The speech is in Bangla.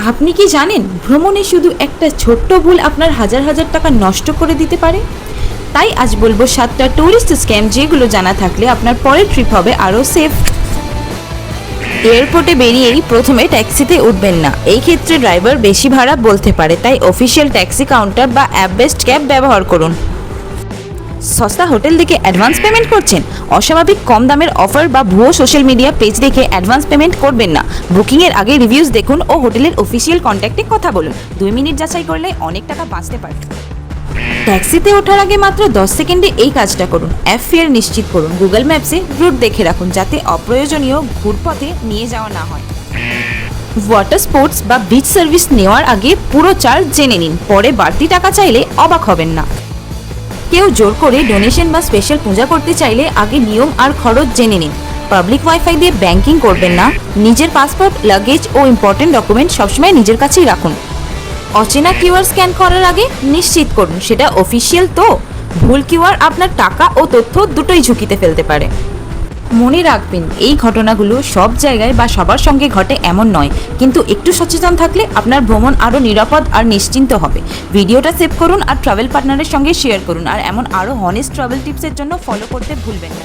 আপনি কি জানেন ভ্রমণে শুধু একটা ছোট্ট ভুল আপনার হাজার হাজার টাকা নষ্ট করে দিতে পারে? তাই আজ বলবো 7টা ট্যুরিস্ট স্ক্যাম যেগুলো জানা থাকলে আপনার পরের ট্রিপ হবে আরও সেফ। এয়ারপোর্টে বেরিয়েই প্রথমে ট্যাক্সিতে উঠবেন না, এই ক্ষেত্রে ড্রাইভার বেশি ভাড়া বলতে পারে, তাই অফিসিয়াল ট্যাক্সি কাউন্টার বা অ্যাপ বেসড ক্যাব ব্যবহার করুন। সস্তা হোটেল দেখে অ্যাডভান্স পেমেন্ট করছেন? অস্বাভাবিক কম দামের অফার বা ভুয়ো সোশ্যাল মিডিয়া পেজ দেখে অ্যাডভান্স পেমেন্ট করবেন না। বুকিংয়ের আগে রিভিউজ দেখুন ও হোটেলের অফিসিয়াল কন্ট্যাক্টে কথা বলুন। 2 মিনিট যাচাই করলে অনেক টাকা বাঁচতে পারে। ট্যাক্সিতে ওঠার আগে মাত্র 10 সেকেন্ডে এই কাজটা করুন। অ্যাপ ফেয়ার নিশ্চিত করুন। গুগল ম্যাপসে রুট দেখে রাখুন যাতে অপ্রয়োজনীয় ঘুরপথে নিয়ে যাওয়া না হয়। ওয়াটার স্পোর্টস বা বিচ সার্ভিস নেওয়ার আগে পুরো চার্জ জেনে নিন, পরে বাড়তি টাকা চাইলে অবাক হবেন না। কেউ জোর করে ডোনেশন বা স্পেশাল পূজা করতে চাইলে আগে নিয়ম আর খরচ জেনে নিন। পাবলিক ওয়াইফাই দিয়ে ব্যাংকিং করবেন না। নিজের পাসপোর্ট, লাগেজ ও ইম্পর্টেন্ট ডকুমেন্ট সবসময় নিজের কাছেই রাখুন। অচেনা কিউআর স্ক্যান করার আগে নিশ্চিত করুন সেটা অফিসিয়াল তো। ভুল কিউআর আপনার টাকা ও তথ্য দুটোই ঝুঁকিতে ফেলতে পারে। মনে রাখবেন, এই ঘটনাগুলো সব জায়গায় বা সবার সঙ্গে ঘটে এমন নয়, কিন্তু একটু সচেতন থাকলে আপনার ভ্রমণ আরও নিরাপদ আর নিশ্চিন্ত হবে। ভিডিওটা সেভ করুন আর ট্রাভেল পার্টনারের সঙ্গে শেয়ার করুন, আর এমন আরও হনেস্ট ট্রাভেল টিপসের জন্য ফলো করতে ভুলবেন না।